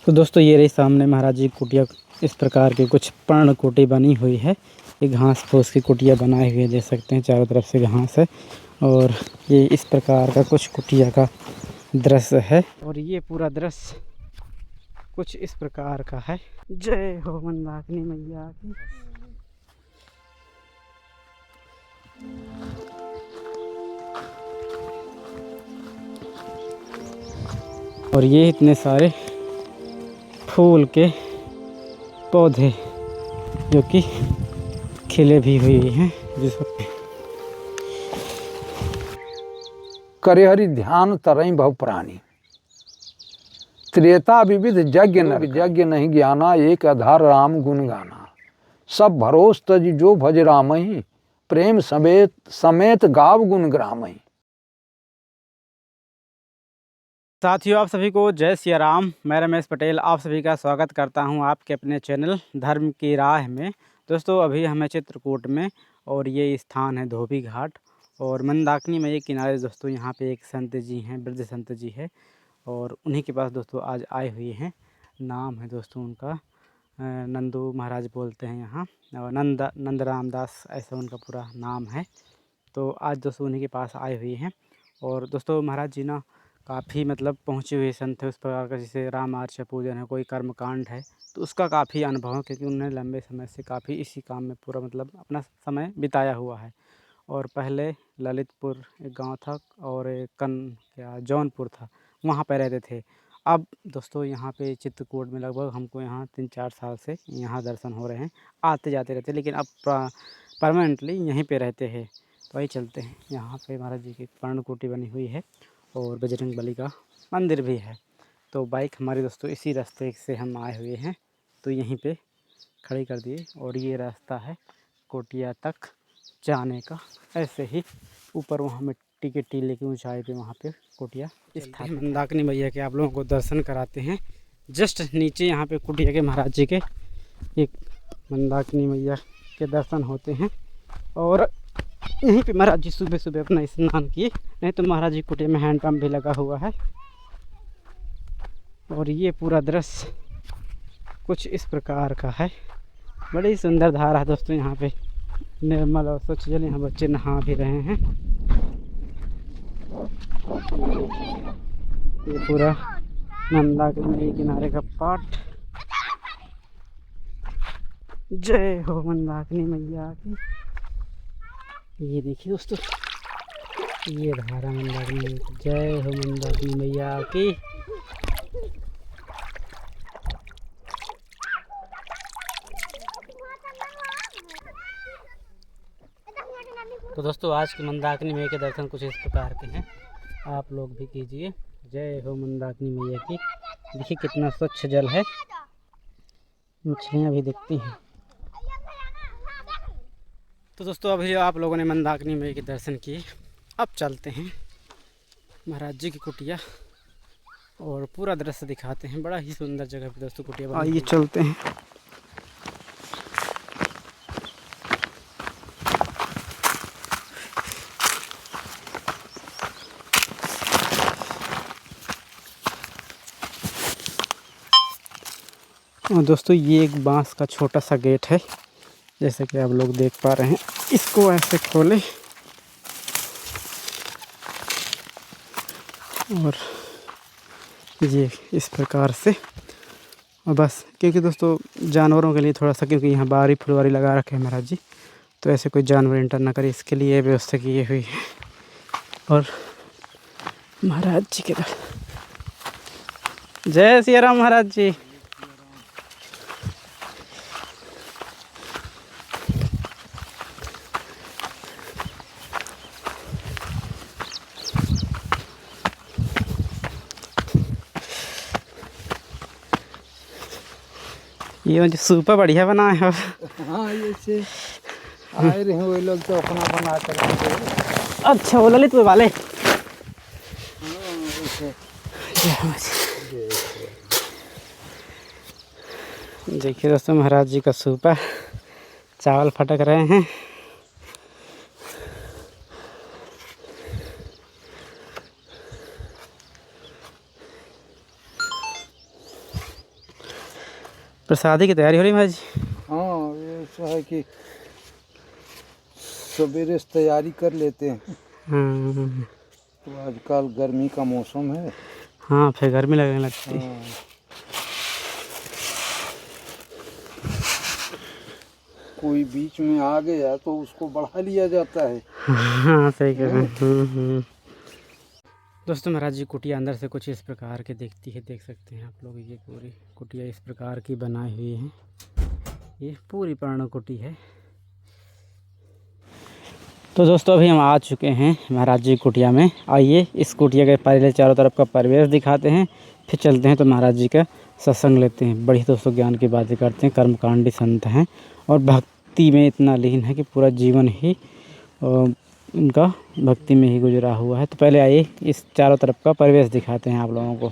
तो दोस्तों ये रही सामने महाराज जी की कुटिया। इस प्रकार की कुछ पर्णकुटी बनी हुई है। ये घास फूस की कुटिया बनाई हुई है, देख सकते हैं चारों तरफ से घास है। और ये इस प्रकार का कुछ कुटिया का दृश्य है। और ये पूरा दृश्य कुछ इस प्रकार का है। जय हो मंदाकिनी मैया की। और ये इतने सारे फूल के पौधे जो कि खिले भी हुए हैं। करे हरि ध्यान तरई बहु प्राणी, त्रेता विविध यज्ञ नर यज्ञ नहीं ज्ञाना, एक आधार राम गुण गाना। सब भरोस तज जो भज रामहि, प्रेम समेत समेत गाव गुण ग्रामहि। साथियों, आप सभी को जय सिया राम। मैं रमेश पटेल आप सभी का स्वागत करता हूं आपके अपने चैनल धर्म की राह में। दोस्तों अभी हमें चित्रकूट में, और ये स्थान है धोबी घाट और मंदाकिनी मैया के किनारे। दोस्तों यहाँ पे एक संत जी हैं, वृद्ध संत जी है, और उन्हीं के पास दोस्तों आज आए हुए हैं। नाम है दोस्तों उनका नंदू महाराज बोलते हैं यहाँ, और नंद रामदास ऐसा उनका पूरा नाम है। तो आज दोस्तों उन्हीं के पास आए हुए हैं। और दोस्तों महाराज जी ना काफ़ी मतलब पहुँचे हुए संत है उस प्रकार का, जैसे राम आर्च पूजन है, कोई कर्मकांड है, तो उसका काफ़ी अनुभव है, क्योंकि उन्होंने लंबे समय से काफ़ी इसी काम में पूरा मतलब अपना समय बिताया हुआ है। और पहले ललितपुर एक गांव था, और एक जौनपुर था, वहाँ पर रहते थे। अब दोस्तों यहाँ पे चित्रकूट में लगभग हमको यहाँ 3-4 साल से यहाँ दर्शन हो रहे हैं, आते जाते रहते, लेकिन अब परमानेंटली यहीं पे रहते हैं। तो वही चलते हैं। यहाँ पे महाराज जी की पर्णकुटी बनी हुई है और बजरंग बली का मंदिर भी है। तो बाइक हमारे दोस्तों इसी रास्ते से हम आए हुए हैं, तो यहीं पे खड़ी कर दिए। और ये रास्ता है कुटिया तक जाने का। ऐसे ही ऊपर वहाँ मिट्टी के टीले की ऊंचाई पे वहाँ पे कुटिया स्थापित है। मंदाकिनी मैया के आप लोगों को दर्शन कराते हैं। जस्ट नीचे यहाँ पे कुटिया के महाराज जी के एक मंदाकिनी मैया के दर्शन होते हैं। और यहीं पे महाराज जी सुबह सुबह अपना स्नान किए, नहीं तो महाराज जी कुटिया में हैंड पंप भी लगा हुआ है। और ये पूरा दृश्य कुछ इस प्रकार का है। बड़ी सुंदर धारा है दोस्तों, यहाँ पे निर्मल और स्वच्छ जल। यहाँ बच्चे नहा भी रहे हैं। ये पूरा मंदाकिनी किनारे का पाठ। जय हो मंदाकिनी मैया की। ये देखिए दोस्तों, ये धारा मंदाकिनी। जय हो मंदाकिनी मैया की। तो दोस्तों आज की मंदाकिनी मैया के दर्शन कुछ इस प्रकार के हैं, आप लोग भी कीजिए। जय हो मंदाकिनी मैया की। देखिए कितना स्वच्छ जल है, मछलियाँ भी दिखती हैं। तो दोस्तों अभी आप लोगों ने मंदाकिनी मैया के दर्शन किए, अब चलते हैं महाराज जी की कुटिया और पूरा दृश्य दिखाते हैं। बड़ा ही सुंदर जगह पे दोस्तों कुटिया। आइए चलते हैं। और दोस्तों ये एक बांस का छोटा सा गेट है, जैसे कि आप लोग देख पा रहे हैं। इसको ऐसे खोलें और ये इस प्रकार से, और बस क्योंकि दोस्तों जानवरों के लिए थोड़ा सा, क्योंकि यहाँ बारी फुलवारी लगा रखे हैं महाराज जी, तो ऐसे कोई जानवर एंटर ना करे, इसके लिए व्यवस्था की हुई है। और महाराज जी के जय सिया राम महाराज जी। ये जो सूपा बढ़िया बनाए हो। हाँ, ये से आए रहे वो लोग तो अपना बना कर। अच्छा, वो ललितपुर वाले। देखिए दोस्तों महाराज जी का सूपा, चावल फटक रहे हैं। प्रसादी की तैयारी हो रही है महाराज जी? हाँ, ये ऐसा है कि सवेरे से तैयारी कर लेते हैं। हाँ तो आजकल गर्मी का मौसम है। हाँ, फिर गर्मी लगने लगती है। हाँ, कोई बीच में आ गया तो उसको बढ़ा लिया जाता है। हाँ सही कह रहे हैं। दोस्तों महाराज जी कुटिया अंदर से कुछ इस प्रकार के दिखती है, देख सकते हैं आप लोग। ये पूरी कुटिया इस प्रकार की बनाई हुई है। ये पूरी पर्ण कुटी है। तो दोस्तों अभी हम आ चुके हैं महाराज जी कुटिया में। आइए इस कुटिया के पहले चारों तरफ का परिवेश दिखाते हैं, फिर चलते हैं तो महाराज जी का सत्संग लेते हैं। बड़ी दोस्तों ज्ञान की बातें करते हैं। कर्मकांडी संत हैं और भक्ति में इतना लीन है कि पूरा जीवन ही उनका भक्ति में ही गुजरा हुआ है। तो पहले आइए इस चारों तरफ का परिवेश दिखाते हैं आप लोगों को।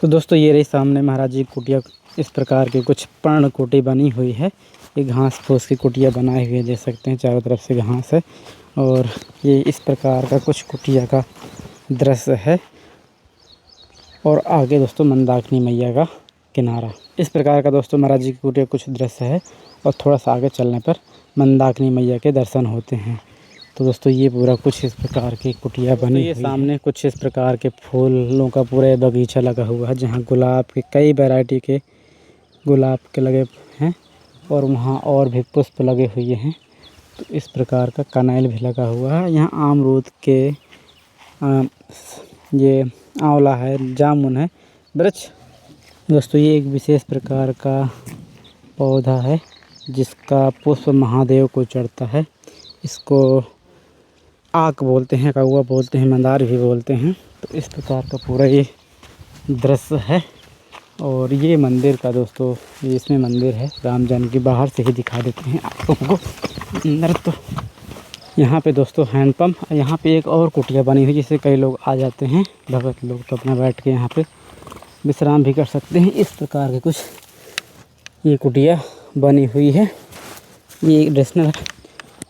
तो दोस्तों ये रही सामने महाराज जी कुटिया। इस प्रकार की कुछ पर्ण कुटी बनी हुई है। ये घास फूस की कुटिया बनाई हुई है, देख सकते हैं चारों तरफ से घास है। और ये इस प्रकार का कुछ कुटिया का दृश्य है। और आगे दोस्तों मंदाकिनी मैया का किनारा। इस प्रकार का दोस्तों महाराज जी की कुटिया कुछ दृश्य है। और थोड़ा सा आगे चलने पर मंदाकिनी मैया के दर्शन होते हैं। तो दोस्तों ये पूरा कुछ इस प्रकार की कुटिया बनी हुई है। सामने कुछ इस प्रकार के फूलों का पूरा बगीचा लगा हुआ है, जहाँ गुलाब के कई वैरायटी के गुलाब के लगे हैं। और वहाँ और भी पुष्प लगे हुए हैं। तो इस प्रकार का कनैल भी लगा हुआ है। यहाँ अमरूद के ये आंवला है, जामुन है, वृक्ष। दोस्तों ये एक विशेष प्रकार का पौधा है जिसका पुष्प महादेव को चढ़ता है। इसको आक बोलते हैं, कौवा बोलते हैं, मंदार भी बोलते हैं। तो इस प्रकार का पूरा ये दृश्य है। और ये मंदिर का दोस्तों, ये इसमें मंदिर है राम जानकी। बाहर से ही दिखा देते हैं आप लोगों को। अंदर तो यहाँ पे दोस्तों हैंडपम्प। यहाँ पे एक और कुटिया बनी हुई जिससे कई लोग आ जाते हैं, भगत लोग। तो अपना बैठ के यहाँ पे विश्राम भी कर सकते हैं। इस प्रकार के कुछ ये कुटिया बनी हुई है। ये एडिशनल।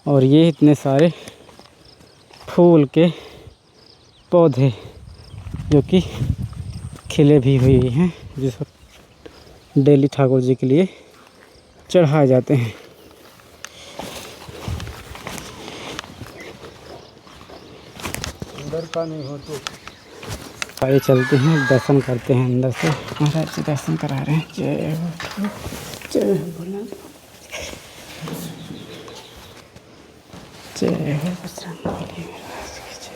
और ये इतने सारे फूल के पौधे जो कि खिले भी हुए हैं, जिसको डेली ठाकुर जी के लिए चढ़ाए जाते हैं। अंदर का नहीं हो तो आइए चलते हैं, दर्शन करते हैं अंदर से। महाराज जी दर्शन करा रहे हैं। जय हो, जय हो भोलेनाथ, जय हो बजरंगबली महाराज की जय।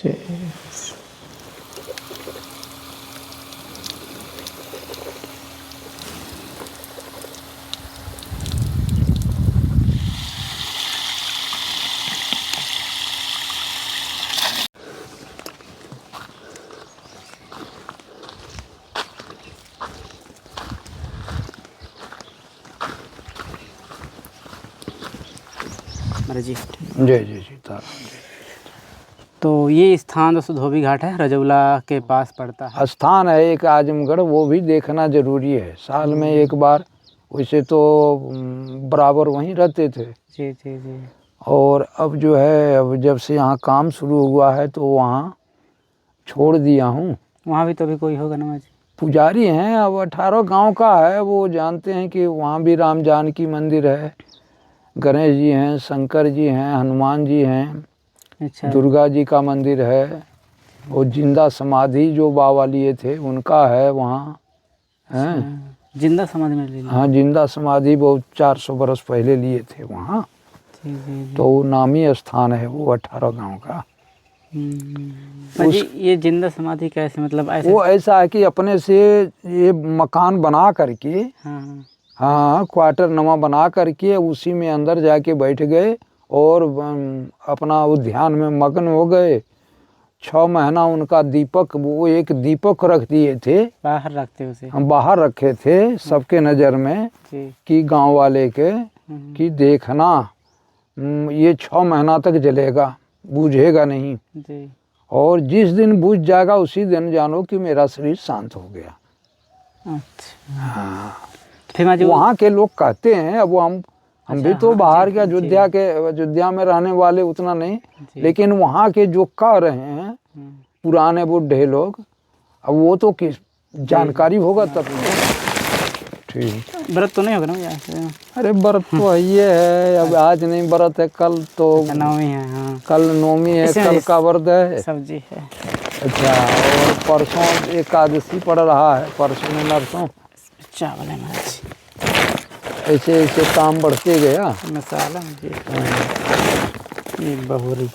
जय महाराज जी। जय जय सीताराम। तो ये स्थान दोस्तों धोबी घाट है, रजौला के पास पड़ता है। स्थान है एक आजमगढ़, वो भी देखना जरूरी है। साल में एक बार। वैसे तो बराबर वहीं रहते थे। जी जी जी। और अब जो है, अब जब से यहाँ काम शुरू हुआ है तो वहाँ छोड़ दिया हूँ। वहाँ भी तो अभी कोई होगा ना महाराज? पुजारी हैं। अब 18 गांव का है, वो जानते हैं कि वहाँ भी राम जानकी मंदिर है, गणेश जी हैं, शंकर जी हैं, हनुमान जी हैं, अच्छा। दुर्गा जी का मंदिर है। और जिंदा समाधि जो बाबा लिए थे उनका है वहाँ हैं। अच्छा, जिंदा समाधि में ले लिया? हाँ, जिंदा समाधि बहुत 400 बरस पहले लिए थे वहाँ। जी जी जी। तो वो नामी स्थान है वो 18 गांव का। जी ये जिंदा समाधि कैसे, मतलब ऐसे? वो ऐसा है कि अपने से ये मकान बना करके, हाँ हाँ, क्वार्टर नमा बना करके उसी में अंदर जाके बैठ गए और अपना वो ध्यान में मग्न हो गए। 6 महीना उनका दीपक, वो एक दीपक रख दिए थे। बाहर रखते उसे? हम बाहर रखे थे सबके नज़र में कि गांव वाले के कि देखना ये 6 महीना तक जलेगा, बूझेगा नहीं। जी। और जिस दिन बुझ जाएगा उसी दिन जानो कि मेरा शरीर शांत हो गया। अच्छा। हाँ, फिर माँ जी वहाँ के लोग कहते हैं, अब वो हम भी अच्छा, तो हाँ, बाहर जी, के अयोध्या में रहने वाले उतना नहीं, जी। लेकिन वहाँ के जो कह रहे हैं हम्म, पुराने बुढ़े लोग, अब वो तो किस जानकारी होगा तब तो। ठीक। व्रत तो नहीं होगा ना यहाँ से? अरे व्रत तो ये है, अब आज नहीं व्रत है, कल तो अच्छा, नवमी है, हाँ। कल नवमी है, इसमें कल जी का व्रत है। सब्जी है। अच्छा, और परसों एकादशी पड़ रहा है, परसों में नरसों, चावल है महाराज जी। ऐसे ऐसे काम बढ़ते गया। मसाला जी, ये बहुरी,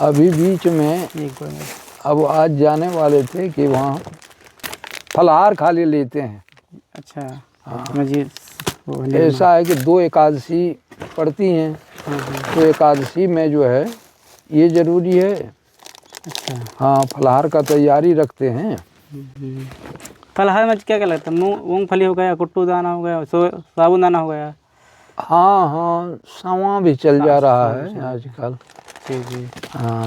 अभी बीच में ये गुड़ में। अब आज जाने वाले थे कि वहाँ फलाहार खाली लेते हैं। अच्छा, मैं जी वो ऐसा है कि 2 एकादशी पड़ती हैं, हाँ, हाँ, तो एकादशी में जो है ये जरूरी है। अच्छा। हाँ, फलाहार का तैयारी रखते हैं। फलाहार में क्या क्या लगता है? मूंगफली हो गया, कुट्टू दाना हो गया, साबूदाना हो गया। हाँ हाँ, सावा भी चल जा रहा है आजकल। जी जी। हाँ,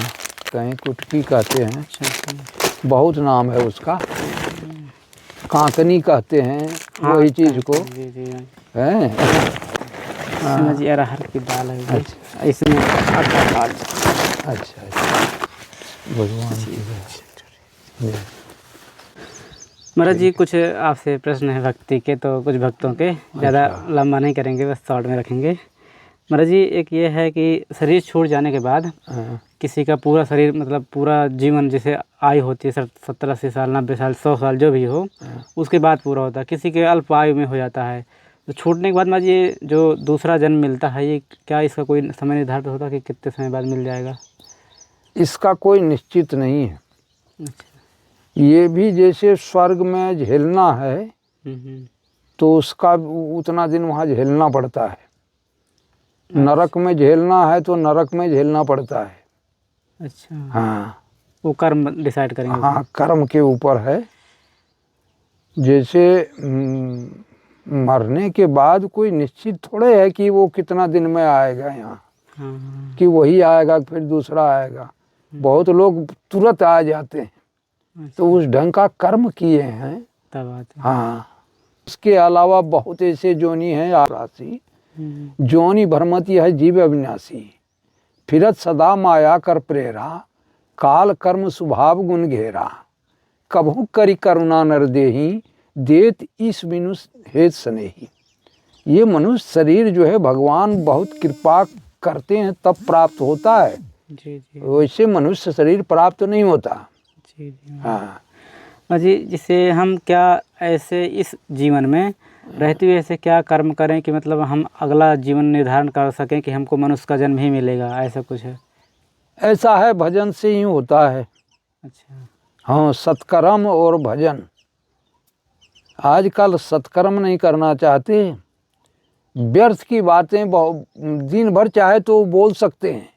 कहीं कुटकी कहते हैं, अच्छा अच्छा। बहुत नाम है उसका, कांकनी कहते हैं हाँ, वही चीज़ को, जी जी। है। इसमें जी अरहर की दाल है, इसमें आटा दाल। अच्छा अच्छा, भगवान की जय। महाराज जी कुछ आपसे प्रश्न है भक्ति के, तो कुछ भक्तों के, ज़्यादा लंबा नहीं करेंगे, बस शॉर्ट में रखेंगे। महाराज जी एक ये है कि शरीर छूट जाने के बाद हाँ, किसी का पूरा शरीर, मतलब पूरा जीवन, जैसे आयु होती है 70-80 साल, 90 साल, 100 साल, जो भी हो, उसके बाद पूरा होता है, किसी के अल्प आयु में हो जाता है। तो छूटने के बाद महाराज ये जो दूसरा जन्म मिलता है, ये क्या इसका कोई समय निर्धारित होता है कि कितने समय बाद मिल जाएगा? इसका कोई निश्चित नहीं है। अच्छा। ये भी जैसे स्वर्ग में झेलना है, हम्म। तो उसका उतना दिन वहाँ झेलना पड़ता है। नरक में झेलना है तो नरक में झेलना पड़ता है। अच्छा, हाँ वो कर्म डिसाइड करेंगे हाँ, कर्म के ऊपर है। जैसे मरने के बाद कोई निश्चित थोड़े है कि वो कितना दिन में आएगा यहाँ, हाँ, कि वही आएगा फिर दूसरा आएगा। बहुत लोग तुरंत आ जाते हैं, तो उस ढंग का कर्म किए हैं। तब आते हैं। हाँ, इसके अलावा बहुत ऐसे जोनी हैं राशि, जोनी भरमती है जीव अविनाशी, फिरत सदा माया कर प्रेरा, काल कर्म स्वभाव गुण घेरा, कभू करी करुणा नर देही, देत इस बिनुस हेत स्नेही। ये मनुष्य शरीर जो है भगवान बहुत कृपा करते हैं तब प्राप्त होता है, जी जी वैसे मनुष्य शरीर प्राप्त नहीं होता। जी जी। हाँ, जी, जिससे हम क्या ऐसे इस जीवन में रहते हुए ऐसे क्या कर्म करें कि मतलब हम अगला जीवन निर्धारण कर सकें कि हमको मनुष्य का जन्म ही मिलेगा, ऐसा कुछ है? ऐसा है, भजन से ही होता है। अच्छा। हाँ, सत्कर्म और भजन। आजकल सत्कर्म नहीं करना चाहते, व्यर्थ की बातें दिन भर चाहे तो बोल सकते हैं,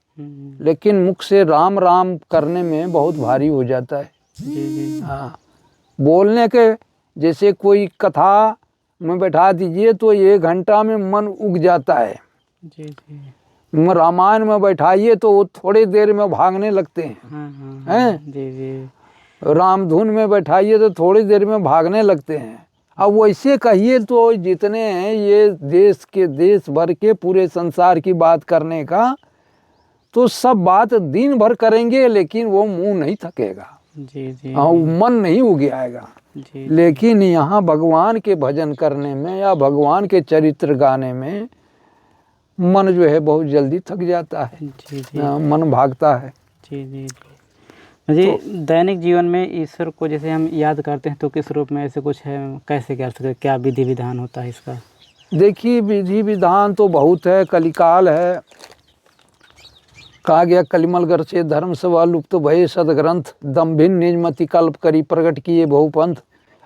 लेकिन मुख से राम राम करने में बहुत भारी हो जाता है। जी जी। हाँ, बोलने के जैसे कोई कथा में बैठा दीजिए तो 1 घंटा में मन उग जाता है। जी जी। रामायण में बैठाइए तो वो थोड़ी देर में भागने लगते हैं। हाँ हाँ हैं? जी जी। रामधुन में बैठाइए तो थोड़ी देर में भागने लगते हैं। अब वैसे कहिए तो जितने हैं ये देश भर के पूरे संसार की बात करने का, तो सब बात दिन भर करेंगे लेकिन वो मुंह नहीं थकेगा। जी जी। हाँ, मन नहीं उग आएगा। जी लेकिन यहाँ भगवान के भजन करने में या भगवान के चरित्र गाने में मन जो है बहुत जल्दी थक जाता है। जी जी। मन भागता है। जी जी जी। दैनिक जीवन में ईश्वर को जैसे हम याद करते हैं तो किस रूप में, ऐसे कुछ है, कैसे कर सकते, क्या विधि विधान होता है इसका? देखिए, विधि विधान तो बहुत है। कलिकाल है, कहा गया कलिमल गर से धर्म सवा लुप्त भये सदग्रंथ, दम्भिन निजमति कल्प करी प्रकट किए बहुपंथ।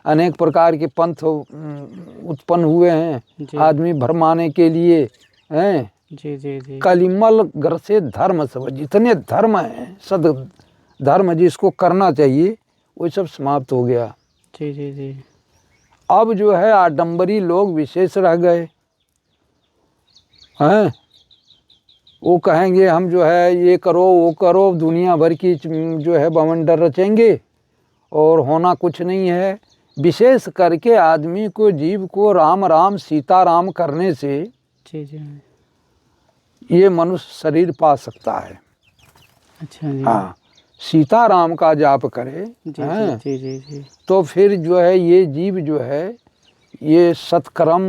अनेक प्रकार के पंथ उत्पन्न हुए हैं आदमी भरमाने के लिए हैं। जी जी जी। कलिमल गर से धर्म सब, जितने धर्म हैं सद धर्म जिसको करना चाहिए वो सब समाप्त हो गया। जी जी जी। अब जो है आडंबरी लोग विशेष रह गए हैं। वो कहेंगे हम जो है ये करो वो करो, दुनिया भर की जो है बवंडर रचेंगे और होना कुछ नहीं है। विशेष करके आदमी को, जीव को राम राम सीता राम करने से जी जी। ये मनुष्य शरीर पा सकता है। अच्छा जी। हाँ, सीता राम का जाप करे जी हैं, जी जी जी जी। तो फिर जो है ये जीव जो है ये सत्कर्म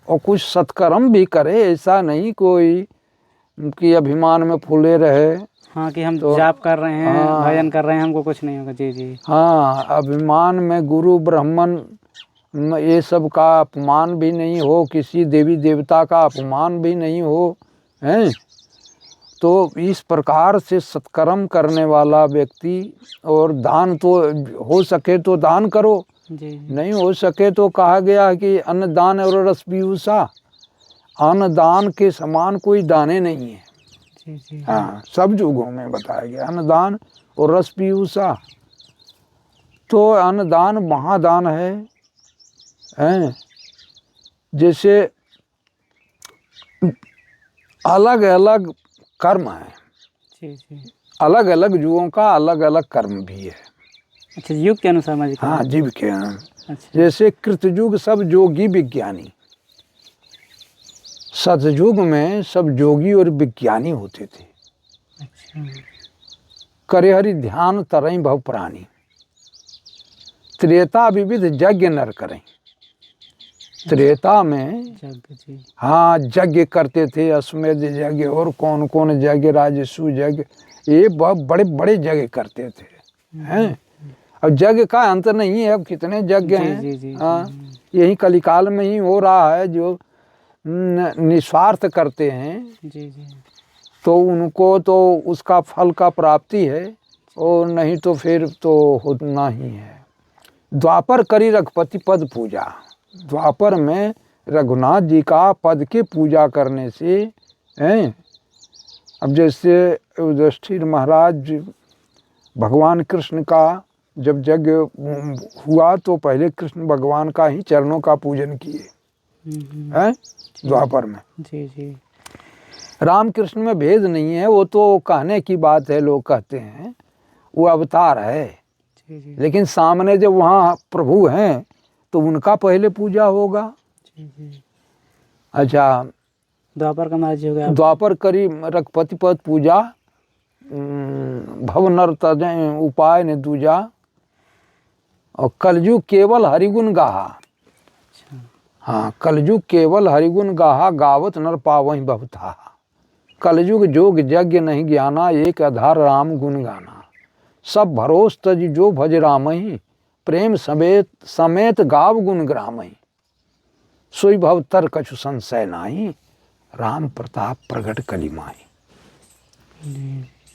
और कुछ सत्कर्म भी करे। ऐसा नहीं कोई कि अभिमान में फूले रहे। हाँ, कि हम तो जाप कर रहे हैं, हाँ, भजन कर रहे हैं, हमको कुछ नहीं होगा। जी जी। हाँ, अभिमान में गुरु ब्राह्मण ये सब का अपमान भी नहीं हो, किसी देवी देवता का अपमान भी नहीं हो, हैं। तो इस प्रकार से सत्कर्म करने वाला व्यक्ति, और दान तो हो सके तो दान करो, जी जी। नहीं हो सके तो कहा गया कि अन्नदान और रसपीयूषा, अन्नदान के समान कोई दाने नहीं है। जी जी। हाँ, सब युगों में बताया गया अन्नदान और रसपीयूषा। तो अन्नदान महादान है, हैं। जैसे अलग अलग कर्म है, जी जी। अलग अलग युगों का अलग अलग कर्म भी है। अच्छा, युग के अनुसार मैं हाँ, जीव के हैं। अच्छा। जैसे कृतयुग सब योगी विज्ञानी, सतयुग में सब योगी और विज्ञानी होते थे। अच्छा। करे हरि ध्यान तरई भव प्राणी, त्रेता विविध यज्ञ नर करें। त्रेता में जग जी। हाँ यज्ञ करते थे, अश्वमेध यज्ञ और कौन कौन यज्ञ, राजसु यज्ञ, ये बहुत बड़े बड़े यज्ञ करते थे, हैं। अब यज्ञ का अंत नहीं है, अब कितने यज्ञ हैं। जी जी। हाँ, यही कलिकाल में ही हो रहा है। जो निस्वार्थ करते हैं जी जी। तो उनको तो उसका फल का प्राप्ति है, और नहीं तो फिर तो होना ही है। द्वापर करी रघुपति पद पूजा, द्वापर में रघुनाथ जी का पद के पूजा करने से, हैं। अब जैसे युधिष्ठिर महाराज भगवान कृष्ण का जब यज्ञ हुआ तो पहले कृष्ण भगवान का ही चरणों का पूजन किए, हैं, द्वापर में। जी जी। रामकृष्ण में भेद नहीं है, वो तो कहने की बात है, लोग कहते हैं वो अवतार है। जी जी। लेकिन सामने जब वहाँ प्रभु हैं तो उनका पहले पूजा होगा। जी जी। अच्छा, द्वापर का महाराज जी हो गया। द्वापर करी रघुपति पद पूजा, भव नर तजय उपाय ने दूजा, और कलयुग केवल हरिगुण गाहा। अच्छा। हाँ, कलयुग केवल हरिगुण गाहा, गावत नर पावहि बहुथा। कलयुग जोग यज्ञ नहीं ज्ञाना, एक आधार राम गुण गाना। सब भरोस तज जो भज रामहि, प्रेम समेत समेत गाव गुण ग्रामहि। सोई भव तर कछु संशय नाही, राम प्रताप प्रगट कलिमाई।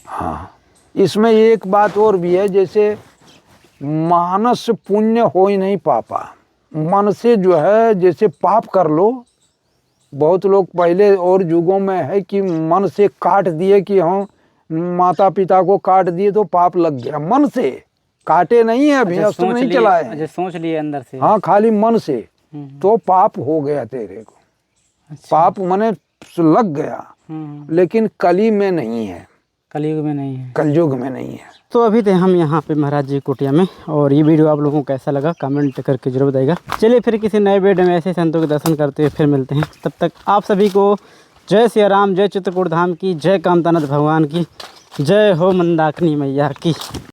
हाँ, इसमें एक बात और भी है, जैसे मानस पुण्य हो ही नहीं पापा, मन से जो है जैसे पाप कर लो। बहुत लोग पहले और युगों में है कि मन से काट दिए, कि हाँ माता पिता को काट दिए तो पाप लग गया, मन से काटे नहीं है, अभी अस्त्र नहीं चलाए हैं। अच्छा, सोच लिए अंदर से। हाँ, खाली मन से, तो पाप हो गया तेरे को। अच्छा। पाप मने लग गया, लेकिन कली में नहीं है, कलयुग में नहीं है, कलयुग में नहीं है। तो अभी थे हम यहाँ पे महाराज जी कुटिया में, और ये वीडियो आप लोगों को कैसा लगा कमेंट करके जरूर बताइएगा। चलिए फिर किसी नए वीडियो में ऐसे संतों के दर्शन करते हुए फिर मिलते हैं। तब तक आप सभी को जय सिया राम, जय चित्रकूट धाम की, जय कामतानाथ भगवान की, जय हो मंदाकिनी मैया की।